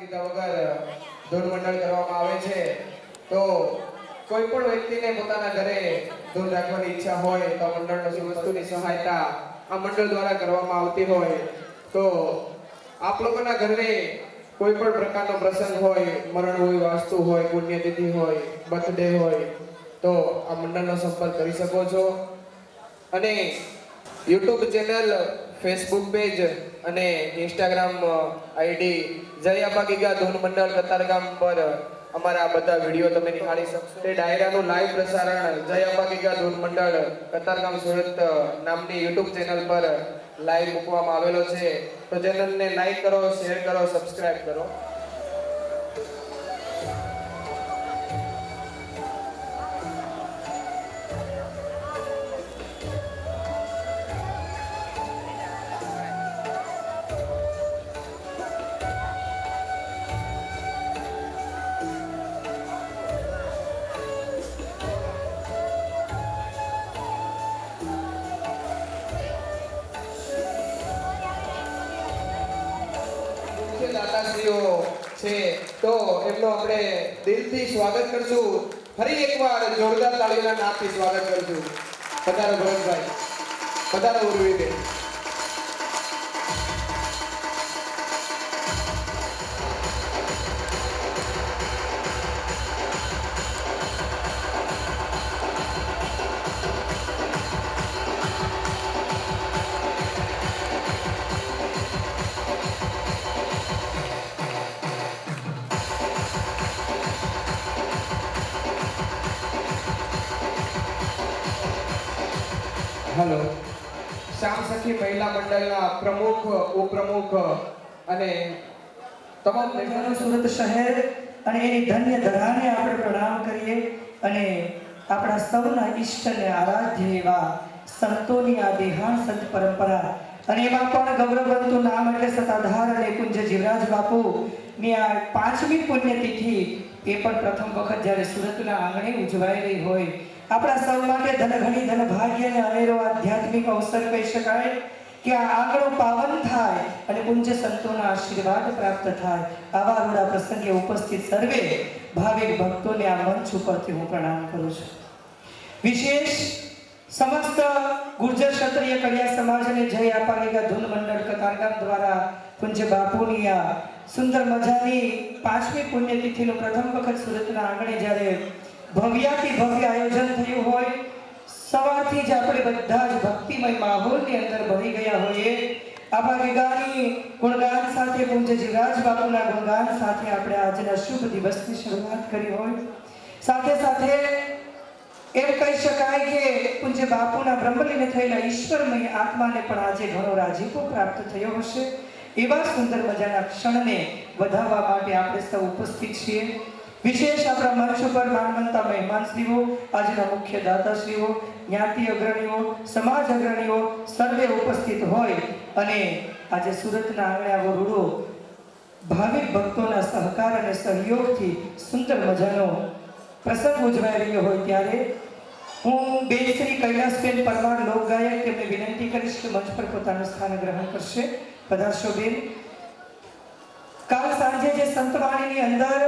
દીધા વગર ધૂન મંડળ કરવામાં આવે છે. તો કોઈ પણ વ્યક્તિને પોતાના ઘરે ધૂન રાખવાની ઈચ્છા હોય તો મંડળની વસ્તુની સહાયતા આ મંડળ દ્વારા કરવામાં આવતી હોય. તો આપ લોકોના ઘરે કોઈ પણ પ્રકારનો પ્રસંગ હોય, મરણ હોય, વાસ્તુ હોય, પુણ્યતિથિ હોય, બર્થડે હોય તો આ મંડળનો સંપર્ક કરી શકો છો. અને YouTube ચેનલ, Facebook પેજ અને Instagram આઈડી જય આબા ગીગા ધૂન મંડળ કતારગામ પર અમારા બધા વિડીયો તમે નિહાળી શકશો. તે ડાયરાનું લાઈવ પ્રસારણ જય આબા ગીગા ધૂન મંડળ કતારગામ સુરત નામની YouTube ચેનલ પર લાઈવ મૂકવામાં આવેલો છે. તો ચેનલને લાઈક કરો, શેર કરો, સબસ્ક્રાઇબ કરો. દાતાશ્રીઓ છે તો એમનો આપણે દિલથી સ્વાગત કરશું. ફરી એકવાર જોરદાર તાળીઓના નાદથી સ્વાગત કરશું. પધારો ભરતભાઈ, પધારો ઉર્વીબેન. હેલો. શ્યામ સખી મહિલા મંડળના પ્રમુખ, ઉપપ્રમુખ અને તમામ બહેનો સુરત શહેર અને એની ધન્ય ધરાને આપણે પ્રણામ કરીએ અને આપણા સૌના ઈષ્ટ અને આરાધ્ય એવા સંતોની આ દેહાણ સંત પરંપરા અને એમાં પણ ગૌરવવંતું નામ એટલે સતાધાર અને પૂજ્ય જીવરાજ બાપુ ની આ 5મી પુણ્યતિથિ એ પણ પ્રથમ વખત જ્યારે સુરતના આંગણે ઉજવાઈ રહી હોય, આપણા સૌ માટે ધનઘણી ધન ભાગ્ય અને અનેરો આધ્યાત્મિક અવસર કહી શકાય કે આ આંગણો પાવન થાય અને પૂજ્ય સંતોના આશીર્વાદ પ્રાપ્ત થાય. આવા રૂડા પ્રસંગે ઉપસ્થિત સર્વે ભાવિક ભક્તોને આ મંચ ઉપરથી હું પ્રણામ કરું છું. વિશેષ સમસ્ત ગુર્જર ક્ષત્રિય કડિયા સમાજ અને જય આપા ગીગા ધૂન મંડળ કતારગામ દ્વારા પૂજ્ય બાપુની આ સુંદર મજાની 5મી પુણ્યતિથિનું પ્રથમ વખત સુરતના આંગણે જ્યારે ભવ્યાથી ભવ્ય આયોજન થયું હોય, સવારથી જ આપણે બધા જ ભક્તિમય માહોલની અંદર ભળી ગયા હોઈએ. આપા ગીગાની ગુણગાન સાથે, પૂજ્ય જીવરાજ બાપુના ગુણગાન સાથે આપણે આજના શુભ દિવસની શરૂઆત કરી હોય. સાથે સાથે એમ કહી શકાય કે પૂજ્ય બાપુના બ્રહ્મલીને થયેલા ઈશ્વરમય આત્માને પણ આજે ઘણો રાજીપો પ્રાપ્ત થયો હશે. એવા સુંદર મજાના ક્ષણને વધાવવા માટે આપણે સૌ ઉપસ્થિત છીએ. વિશેષ આપણા મંચ ઉપર માનવંતા મહેમાનશ્રીઓ, આજના મુખ્ય દાતાશ્રીઓ, જ્ઞાતિ અગ્રણીઓ, સમાજ અગ્રણીઓ સર્વે ઉપસ્થિત હોય અને આજે સુરતના આંગણે આવો રૂડો ભાવિક ભક્તોના સહકાર અને સહયોગથી સુંદર મજાનો પ્રસંગ ઉજવાઈ રહ્યો હોય ત્યારે હું બેન શ્રી કૈલાસબેન પરમાર લોકગાયક તેમને વિનંતી કરીશ કે મંચ પર પોતાનું સ્થાન ગ્રહણ કરશે. પધારશો બેન. કાલ સાંજે જે સંતવાણીની અંદર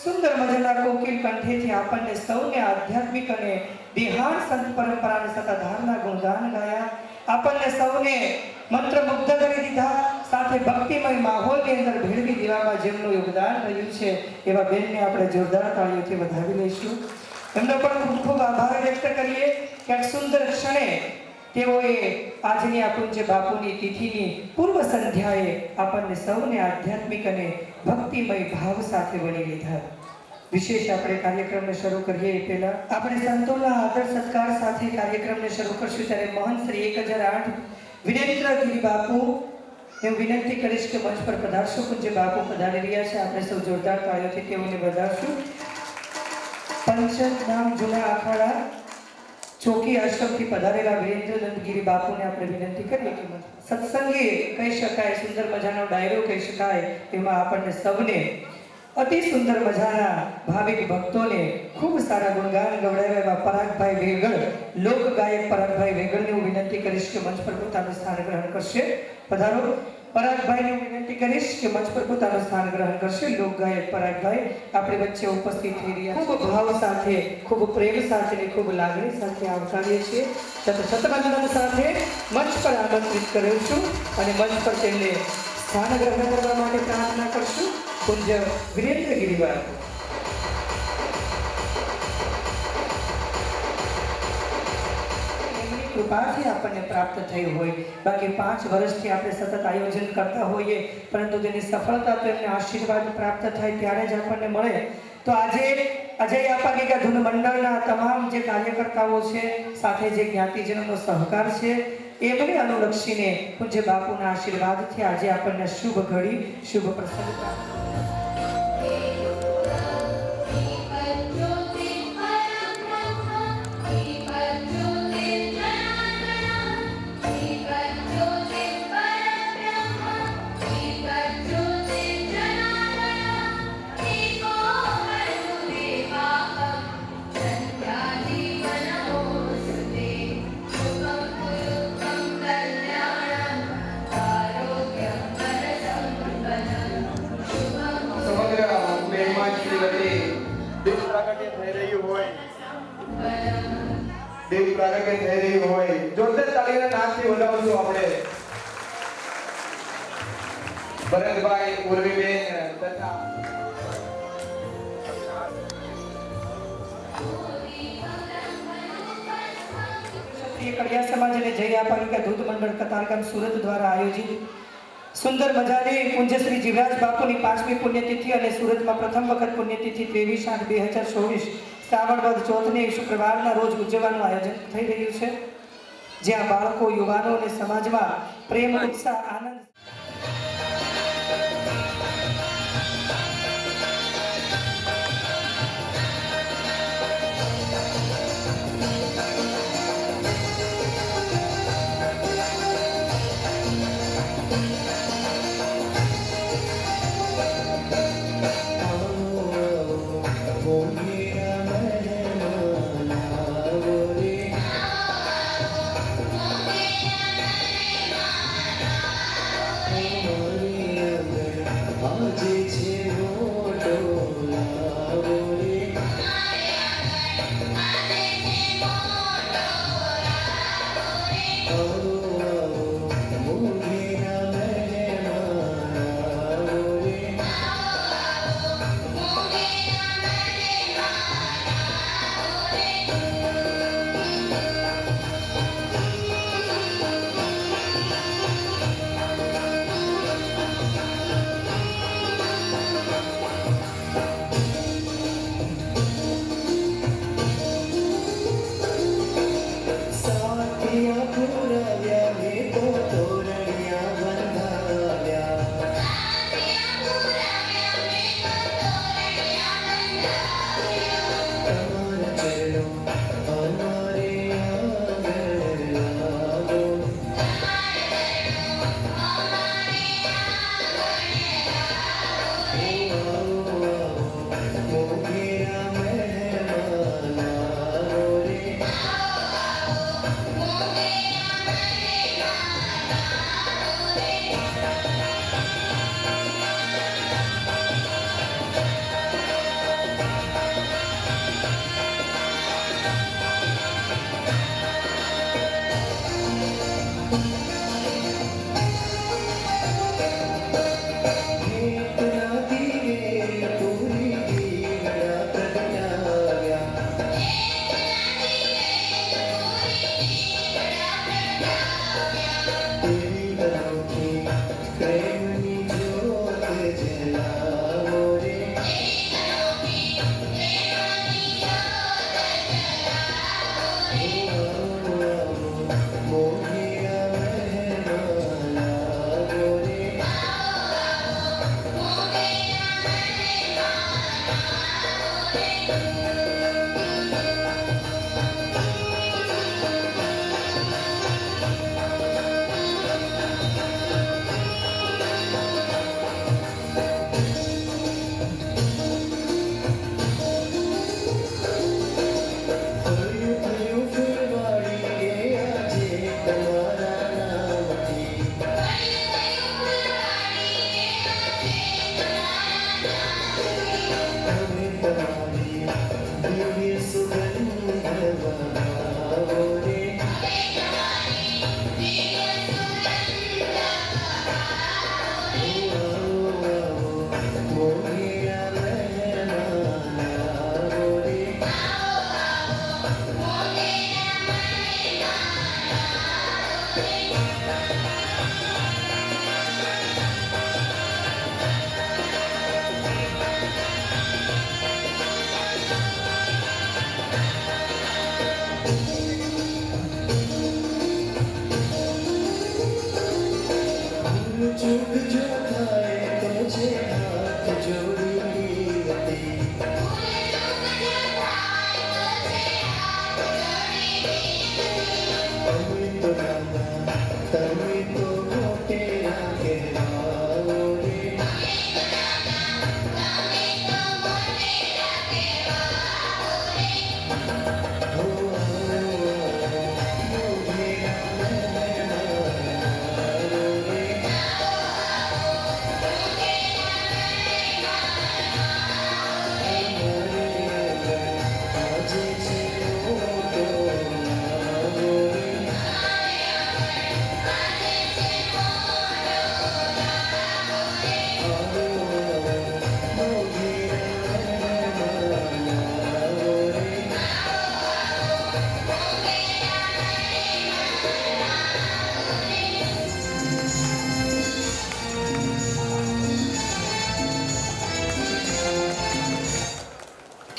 સુંદર મજાના કોકિલ કંઠેથી આપણને સૌને આધ્યાત્મિક અને દેહાણ સંત પરંપરાને સતાધારના ગુણગાન ગાયા, આપણને સૌને મંત્રમુગ્ધ કરી દીધા, સાથે ભક્તિમય માહોલની અંદર ભેળવી દેવામાં જેમનું યોગદાન રહ્યું છે એવા બેનને આપણે જોરદાર તાળીઓથી વધાવી લઈશું. એમનો પણ ખૂબ ખૂબ આભાર વ્યક્ત કરીએ કે આ સુંદર ક્ષણે તેઓએ આજની આ પૂજ્ય બાપુની તિથિની પૂર્વ સંધ્યાએ આપણને સૌને આધ્યાત્મિક અને ભક્તિમય ભાવ સાથે વળી લીધા. વિશેષ આપણે કાર્યક્રમને શરૂ કરીએ એ પહેલા આપણે સંતોના આદર સત્કાર સાથે કાર્યક્રમને શરૂ કરશું. ત્યારે મહંત શ્રી 1008 વિનેન્દ્રગીરી બાપુ હું વિનંતી કરીશ કે મંચ પર પધારશો. પૂજ્ય બાપુ પધારી રહ્યા છે, આપણે સૌ જોરદાર તાળીઓથી તેઓને વધારશું. પંચત નામ જૂના અખાડા ચોકી આશ્રમથી પધારેલા વિરેન્દ્રનંદગીરી બાપુને આપણે વિનંતી કરીએ કે સત્સંગી કહી શકાય, સુંદર મજાનો ડાયરો કહી શકાય, એમાં આપણને સૌને અતિ સુંદર મજાના ભાવિક ભક્તોને ખૂબ સારા ગુણગાન ગવડાવ્યા એવા પરાગભાઈ વેગળ, લોક ગાયક પરાગભાઈ વેગળને હું વિનંતી કરીશ કે મંચ પર પોતાનું સ્થાન ગ્રહણ કરશે. પધારો. પરાગભાઈને હું વિનંતી કરીશ કે મંચ પર પોતાનું સ્થાન ગ્રહણ કરશે. લોક ગાયક પરાગભાઈ આપણી વચ્ચે ઉપસ્થિત થઈ રહ્યા છે. ખૂબ ભાવ સાથે, ખૂબ પ્રેમ સાથે અને ખૂબ લાગણી સાથે આવકારીએ છીએ. સતવંદન સાથે મંચ પર આમંત્રિત કરું છું અને મંચ પર તેમને સ્થાન ગ્રહણ કરવા માટે પ્રાર્થના કરશું. પૂજ્ય વિરેન્દ્ર ગિરિવાર. કૃપાથી આપણને પ્રાપ્ત થયું હોય. બાકી 5 વર્ષથી આપણે સતત આયોજન કરતા હોઈએ, પરંતુ તેની સફળતા તો એમને આશીર્વાદ પ્રાપ્ત થાય ત્યારે જ આપણને મળે. તો આજે અજય આપાગીકા ધૂન મંડળના તમામ જે કાર્યકર્તાઓ છે, સાથે જે જ્ઞાતિજનોનો સહકાર છે, એમને અનુલક્ષીને પૂજ્ય બાપુના આશીર્વાદથી આજે આપણને શુભ ઘડી, શુભ પ્રસંગ પ્રાપ્ત. દેવ પ્રાગટ્ય થઈ રહ્યું હોય, જોરદાર તાળીના નાદથી બોલાવશું આપણે ભરતભાઈ, ઉર્વીબેન તથા કડિયા સમાજ અને જય આપાગીકા દૂધ મંડળ કતારગામ સુરત દ્વારા આયોજિત સુંદર મજાની પૂજ્ય શ્રી જીવરાજ બાપુની 5મી પુણ્યતિથિ અને સુરતમાં પ્રથમ વખત પુણ્યતિથિ 23/8/2024 શ્રાવણ વદ ચોથને શુક્રવારના રોજ ઉજવવાનું આયોજન થઈ રહ્યું છે, જ્યાં બાળકો, યુવાનો અને સમાજમાં પ્રેમ, ઉત્સાહ, આનંદ.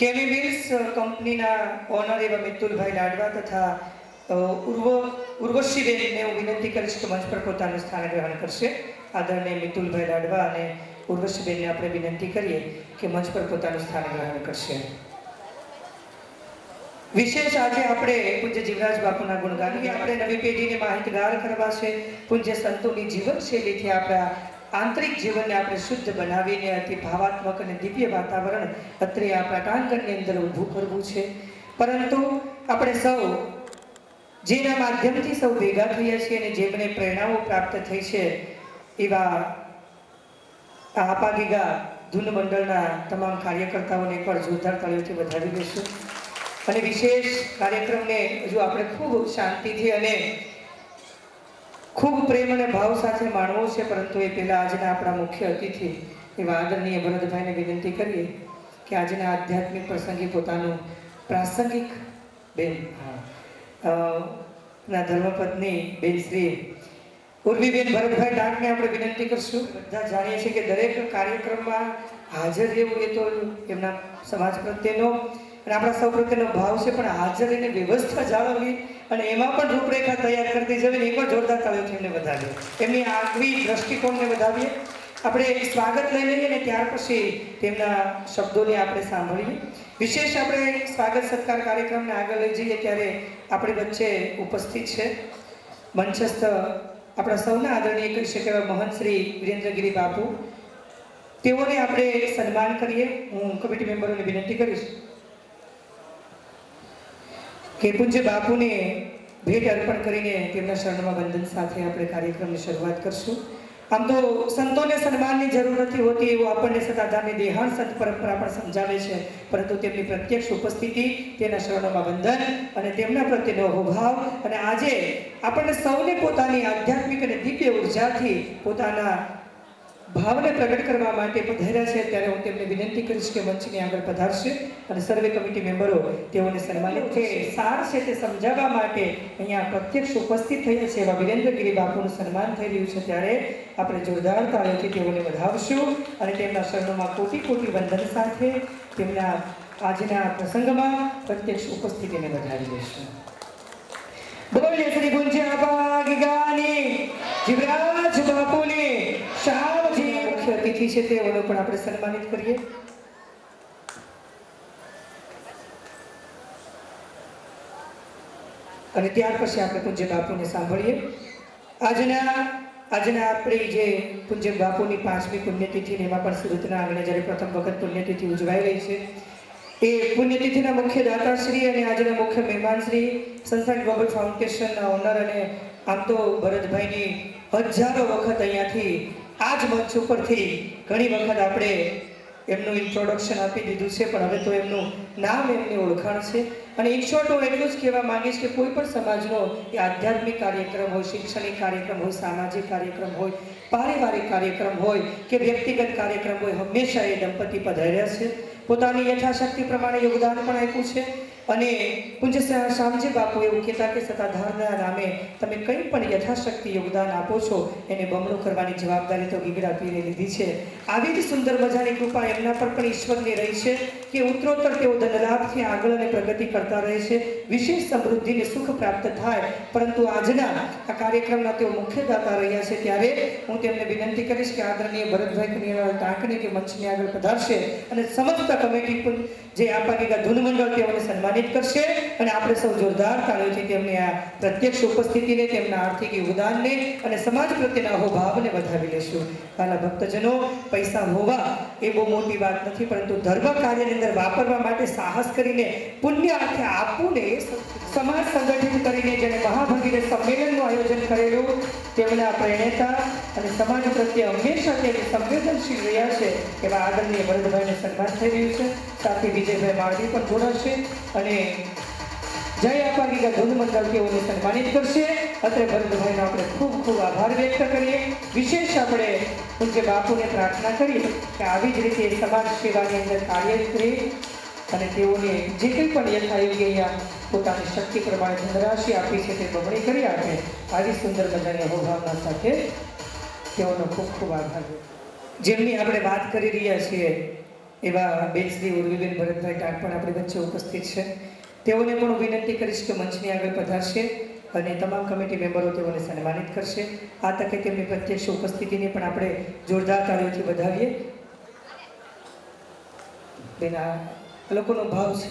કેવી મિલ્સ કંપનીના ઓનર એવા મિતુલભાઈ લાડવા તથા ઉર્વશીબેનને હું વિનંતી કરીશ કે મંચ પર પોતાનું સ્થાન ગ્રહણ કરશે. આદરણીય મિતુલભાઈ લાડવા અને ઉર્વશીબેનને આપણે વિનંતી કરીએ કે મંચ પર પોતાનું સ્થાન ગ્રહણ કરશે. વિશેષ આજે આપણે પૂજ્ય જીવરાજ બાપુના ગુણગાન આપણે નવી પેઢીને માહિતગાર કરવા છે. પૂજ્ય સંતોની જીવનશૈલીથી આપણા આંતરિક જીવનને આપણે શુદ્ધ બનાવીને અતિ ભાવાત્મક અને દિવ્ય વાતાવરણ અત્રે આપણા ટાંગણની અંદર ઊભું કરવું છે. પરંતુ આપણે સૌ જેના માધ્યમથી સૌ ભેગા થયા છીએ અને જેમને પ્રેરણાઓ પ્રાપ્ત થઈ છે એવા આપાગીગા ધૂન મંડળના તમામ કાર્યકર્તાઓને એકવાર જોરદાર તાળીઓથી વધાવી દઈશું. અને વિશેષ કાર્યક્રમને હજુ આપણે ખૂબ શાંતિથી અને ખૂબ પ્રેમ અને ભાવ સાથે માણવો છે. પરંતુ એ પહેલાં આજના આપણા મુખ્ય અતિથિ એવા આદરણીય ભરતભાઈને વિનંતી કરીએ કે આજના આધ્યાત્મિક પ્રસંગે પોતાનું પ્રાસંગિક બેન ના ધર્મપત્ની બેન શ્રી ઉર્વીબેન ભરતભાઈ ડાકને આપણે વિનંતી કરશું. બધા જાણીએ છીએ કે દરેક કાર્યક્રમમાં હાજર રહેવું એ તો એમના સમાજ પ્રત્યેનો અને આપણા સૌ પ્રત્યેનો ભાવ છે, પણ હાજર રહીને વ્યવસ્થા જાળવવી અને એમાં પણ રૂપરેખા તૈયાર કરતી જવી એ પણ જોરદાર તાળીઓથી એમને વધાવીએ. એમની આગવી દ્રષ્ટિકોણને વધાવીએ. આપણે સ્વાગત લઈ લઈએ અને ત્યાર પછી તેમના શબ્દોને આપણે સાંભળીએ. વિશેષ આપણે સ્વાગત સત્કાર કાર્યક્રમને આગળ લઈ જઈએ ત્યારે આપણી વચ્ચે ઉપસ્થિત છે મંચસ્થ આપણા સૌના આદરણીય કહી શકે એવા મહંત શ્રી વિરેન્દ્રગીરી બાપુ. તેઓને આપણે સન્માન કરીએ. હું કમિટી મેમ્બરોને વિનંતી કરીશ કે પૂજ્ય બાપુને ભેટ અર્પણ કરીને તેમના શરણમાં વંદન સાથે આપણે કાર્યક્રમની શરૂઆત કરશું. આમ તો સંતોને સન્માનની જરૂર નથી હોતી એવું આપણને સત્તાધારની દેહાણ સંત પરંપરા પણ સમજાવે છે, પરંતુ તેમની પ્રત્યક્ષ ઉપસ્થિતિ, તેના શરણોમાં વંદન અને તેમના પ્રત્યેનો અહોભાવ અને આજે આપણને સૌને પોતાની આધ્યાત્મિક અને દિવ્ય ઉર્જાથી પોતાના ભાવને પ્રગટ કરવા માટે પધાર્યા છે. ત્યારે હું તેમને વિનંતી કરીશ કે મંચની આગળ પધારશે અને સર્વે કમિટી મેમ્બરો તેઓને સન્માનિત છે. સાર છે તે સમજાવવા માટે અહીંયા પ્રત્યક્ષ ઉપસ્થિત થયા છે એવા વિરેન્દ્રગીરી બાપુનું સન્માન થઈ રહ્યું છે. ત્યારે આપણે જોરદાર તાળીઓથી તેઓને વધાવશું અને તેમના શરણોમાં કોટી કોટી વંદન સાથે તેમના આજના પ્રસંગમાં પ્રત્યક્ષ ઉપસ્થિતિને વધાવી દઈશું. બોલીએ શ્રી ગુંજે અભાગીગાની જીવરાજ બાપુની શામજી મુખ્ય અતિથિ છે તેઓનો પણ આપણે સન્માનિત કરીએ. અને ત્યાર પછી આપણે પૂજ્ય બાપુને સાંભળીએ. આજના આપણી જે પૂજ્ય બાપુની 5મી પુણ્યતિથિ એમાં પણ સુરતના આંગણે જ્યારે પ્રથમ વખત પુણ્યતિથિ ઉજવાઈ રહી છે એ પુણ્યતિથિના મુખ્ય દાતાશ્રી અને આજના મુખ્ય મહેમાન શ્રી સનસાઇન ગ્લોબલ ફાઉન્ડેશનના ઓનર અને આમ તો ભરતભાઈની હજારો વખત અહીંયાથી આ જ મંચ ઉપરથી ઘણી વખત આપણે એમનું ઇન્ટ્રોડક્શન આપી દીધું છે, પણ હવે તો એમનું નામ એમની ઓળખાણ છે. અને ઇન શોર્ટ હું એટલું જ કહેવા માંગીશ કે કોઈ પણ સમાજનો એ આધ્યાત્મિક કાર્યક્રમ હોય, શૈક્ષણિક કાર્યક્રમ હોય, સામાજિક કાર્યક્રમ હોય, પારિવારિક કાર્યક્રમ હોય કે વ્યક્તિગત કાર્યક્રમ હોય, હંમેશા એ દંપતી પધાર્યા છે. પોતાની યથાશક્તિ પ્રમાણે યોગદાન પણ આપ્યું છે. અને પૂજ્ય શામજી બાપુ એવું કહેતા કે સત્તાધારના નામે તમે કંઈ પણ યથાશક્તિ યોગદાન આપો છો એને બમણું કરવાની જવાબદારી તો ગીગડા પીરે લીધી છે. આવી જ સુંદર મજાની કૃપા એમના પર પણ ઈશ્વરની રહી છે કે ઉત્તરોત્તર તેઓ ધનલાભથી આગળ અને પ્રગતિ કરતા રહે છે, વિશેષ સમૃદ્ધિને સુખ પ્રાપ્ત થાય. પરંતુ આજના આ કાર્યક્રમના તેઓ મુખ્ય દાતા રહ્યા છે. ત્યારે હું તેમને વિનંતી કરીશ કે આદરણીય ભરતભાઈ કનિયાળ ટાંકણી કે મંચની આગળ પધારશે અને સમસ્ત કમિટી જે આપાગીગા ધૂન મંડળ તેઓને સન્માનિત કરશે અને આપણે સૌ જોરદાર તાળીઓથી તેમની આ પ્રત્યક્ષ ઉપસ્થિતિને, તેમના આર્થિક યોગદાનને અને સમાજ પ્રત્યેના અહોભાવને વધાવી લેશું. કાલા ભક્તજનો, પૈસા હોવા એ બહુ મોટી વાત નથી, પરંતુ ધર્મ કાર્યની અંદર વાપરવા માટે સાહસ કરીને પુણ્ય અર્થે આપવું ને સમાજ સંગઠિત કરીને જેને મહાભગીરથ સંમેલનનું આયોજન કરેલું તેમના પ્રેરણા અને સમાજ પ્રત્યે હંમેશા તે સંવેદનશીલ રહ્યા છે એવા આદરણીય ભરતભાઈને સન્માન થઈ રહ્યું છે. સાથે વિજયભાઈ માળવી પણ જોડાશે અને જય આપાગીગા ધૂન મંડળ તેઓને સન્માનિત કરશે. અત્રે ભરતભાઈનો આપણે ખૂબ ખૂબ આભાર વ્યક્ત કરીએ. વિશેષ આપણે પૂજ્ય બાપુને પ્રાર્થના કરીએ કે આવી જ રીતે સમાજ સેવાની અંદર કાર્ય કરે અને તેઓને જે કંઈ પણ યથાયોગ્ય અહીંયા પોતાની શક્તિ પ્રમાણે ધનરાશિ આપી છે તે બમણી કરી આપે. આવી સુંદર મજાની અહોભાવના સાથે તેઓનો ખૂબ ખૂબ આભાર. જેમની આપણે વાત કરી રહ્યા છીએ એવા બેન શ્રી ઉર્વીબેન ભરતભાઈ ટાંક પણ આપણી વચ્ચે ઉપસ્થિત છે. તેઓને પણ હું વિનંતી કરીશ કે મંચની આગળ પધારશે અને તમામ કમિટી મેમ્બરો તેઓને સન્માનિત કરશે. આ તકે તેમની પ્રત્યક્ષ ઉપસ્થિતિને પણ આપણે જોરદાર તાળીઓથી વધાવીએ. બેન, આ લોકોનો ભાવ છે.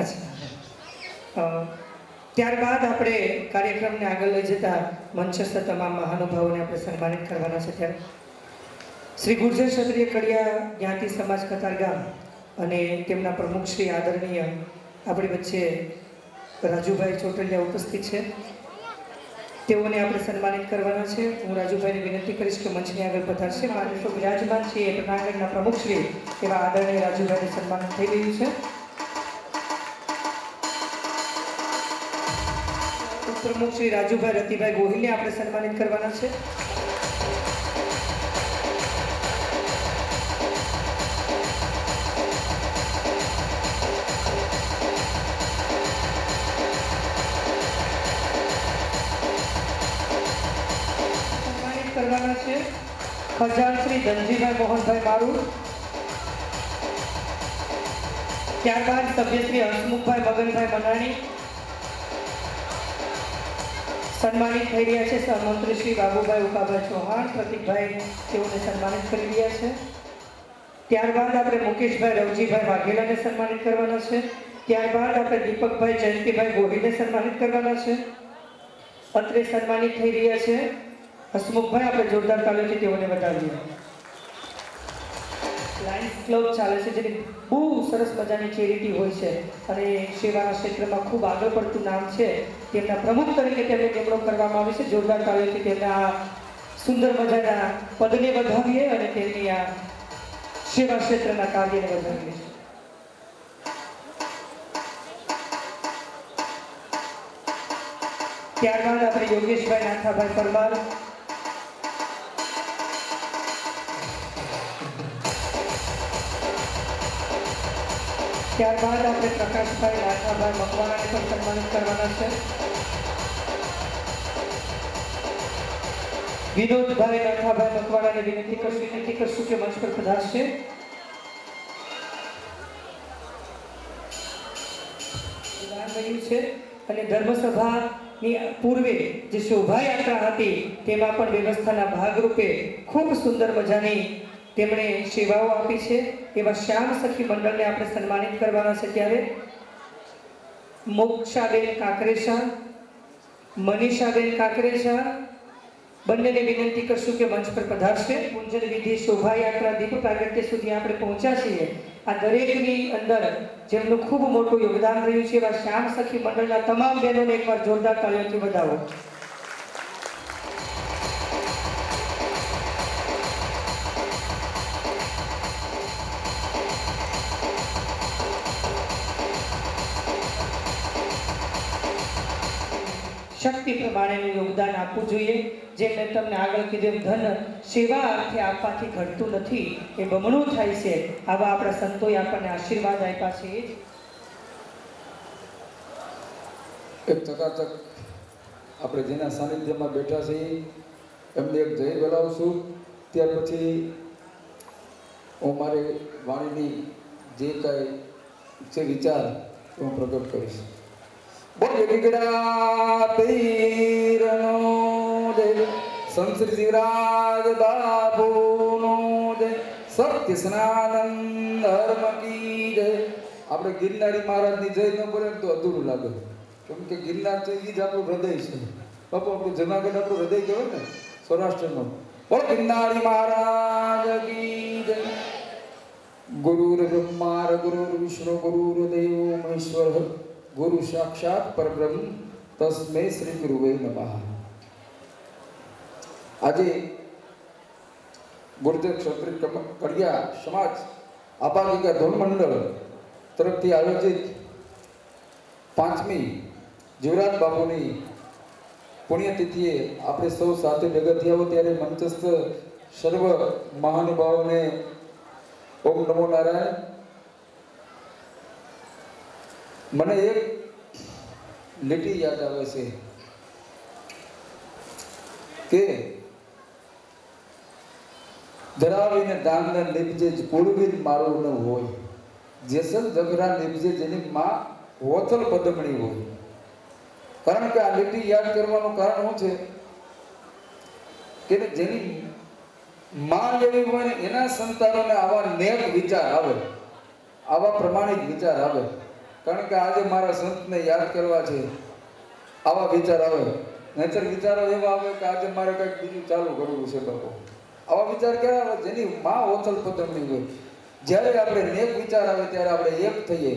અચ્છા, ત્યારબાદ આપણે કાર્યક્રમને આગળ લઈ જતા મંચસ્થ તમામ મહાનુભાવોને આપણે સન્માનિત કરવાના છે. ત્યારે શ્રી ગુર્જર ક્ષત્રિય કડિયા જ્ઞાતિ સમાજ કતારગામ અને તેમના પ્રમુખ શ્રી આદરણીય આપણી વચ્ચે રાજુભાઈ ચોટલિયા ઉપસ્થિત છે. તેઓને આપણે સન્માનિત કરવાના છે. હું રાજુભાઈને વિનંતી કરીશ કે મંચની આગળ પધારશે. મારે તો વિરાજમાન છે એ પ્રણાગઢના પ્રમુખ શ્રી એવા આદરણીય રાજુભાઈને સન્માન થઈ રહ્યું છે. પ્રમુખ શ્રી રાજુભાઈ રતિભાઈ ગોહિલને આપણે સન્માનિત કરવાના છે. સન્માનિત કરવાના છે ખજાન શ્રી ધનજીભાઈ મોહનભાઈ મારું. ત્યારબાદ સભ્ય શ્રી હસમુખભાઈ મગનભાઈ મનાણી સન્માનિત થઈ રહ્યા છે. સહમંત્રી શ્રી બાબુભાઈ ઉકાભાઈ ચૌહાણ પ્રતિકભાઈ તેઓને સન્માનિત કરી રહ્યા છે. ત્યારબાદ આપણે મુકેશભાઈ રવજીભાઈ વાઘેલાને સન્માનિત કરવાના છે. ત્યારબાદ આપણે દીપકભાઈ જયંતિભાઈ ગોહિલને સન્માનિત કરવાના છે. અત્રે સન્માનિત થઈ રહ્યા છે હસમુખભાઈ. આપણે જોરદાર તાળીઓથી તેઓને વધાવીએ. લાયન્સ ક્લબ ચાલે છે, જેની બહુ સરસ મજાની ચેરિટી હોય છે અને સેવાના ક્ષેત્રમાં ખૂબ આગળ પડતું નામ છે. તેમના પ્રમુખ તરીકે તેમને નિમણૂક કરવામાં આવી છે. જોરદાર તાળીઓથી તેમના આ સુંદર મજાના પદને વધાવીએ અને તેમની આ સેવા ક્ષેત્રના કાર્યને વધાવીએ. ત્યારબાદ આપણે યોગેશભાઈ નાથાભાઈ પરમાર, ત્યારબાદ આપણે પ્રકાશભાઈ નાથાભાઈ મકવાણાને પણ સન્માનિત કરવાના છે. વિનોદભાઈ નાથાભાઈ મકવાણાને વિનંતી કરશું કે મંચ પર પધારશે. રહ્યું છે અને ધર્મસભાની પૂર્વે જે શોભાયાત્રા હતી તેમાં પણ વ્યવસ્થાના ભાગરૂપે ખૂબ સુંદર મજાની તેમણે સેવાઓ આપી છે. એવા શ્યામ સખી મંડળને આપણે સન્માનિત કરવાના છે. ત્યારે મોક્ષાબેન કાકરેશા, મનીષાબેન કાકરેશા બંનેને વિનંતી કરશું કે મંચ પર પધારશે. પૂજન વિધિ શોભાયાત્રા દીપ પ્રાગટ્ય સુધી આપણે પહોંચ્યા છીએ. આ દરેકની અંદર જેમનું ખૂબ મોટું યોગદાન રહ્યું છે એવા શ્યામ સખી મંડળના તમામ બહેનોને એકવાર જોરદાર તાળીઓથી વધાવો. શક્તિ પ્રમાણેનું યોગદાન આપવું જોઈએ. જેમ મેં તમને આગળ કીધું એમ ધન સેવા અર્થે આપવાથી ઘટતું નથી, એ બમણું થાય છે. આવા આપણા સંતોએ આપણને આશીર્વાદ આપ્યા છે. એક ચકાચક આપણે જેના સાનિધ્યમાં બેઠા છીએ એમને એક જય બોલાવશું. ત્યાર પછી હું મારી વાણીની જે કાંઈ છે વિચાર હું પ્રગટ કરીશ. બોલે ગીગડા પીરનો જય, સંશ્રી શિવરાજ બાપુનો જય, સત્ય સનાતન ધર્મ કી જય. આપણે ગિરનારી મહારાજની જય ન બોલે તો અધૂરું લાગે, કેમ કે ગિરનાર છે એ જ આપણું હૃદય છે. બાપુ આપણું જુનાગઢ આપણું હૃદય કહેવાય ને, સૌરાષ્ટ્રનું. બોલ ગિરનારી મહારાજ કી જય. ગુરુર બ્રહ્મા ગુરુર વિષ્ણુ ગુરુર દેવો મહેશ્વર, ગુરુ સાક્ષાત પરબ્રહ્મ તસ્મૈ શ્રી ગુરુવે નમઃ. આજે ગુર્જર ક્ષત્રિય કડિયા સમાજ આપાલિકા ધૂન મંડળ તરફથી આયોજિત 5મી જીવરાજ બાપુની પુણ્યતિથિએ આપણે સૌ સાથે ભેગા થયા હો ત્યારે મંચસ્થ સર્વ મહાનુભાવોને ઓમ નમો નારાયણ. મને એક લીટી યાદ આવે છે કે ધરાવીને દાનને નિપજે જ કુળવીર મારું ન હોય, જેસલ જગરા નિપજે જેની માં હોથલ પદમણી હોય. કારણ કે આ લીટી યાદ કરવાનું કારણ શું છે કે જેની માં એવી હોય ને એના સંતાનોને આવા નેક વિચાર આવે, આવા પ્રમાણિક વિચાર આવે. કારણ કે આજે મારા સંતને યાદ કરવા છે, આવા વિચાર આવે. નહીતર વિચારો એવા આવે કે આજે મારે કંઈક બીજું ચાલુ કરવું છે બાપુ. આવા વિચાર ક્યારે આવે? જેની માં ઓથલ પદમણી હોય. જ્યારે આપણે નેક વિચાર આવે ત્યારે આપણે એક થઈએ.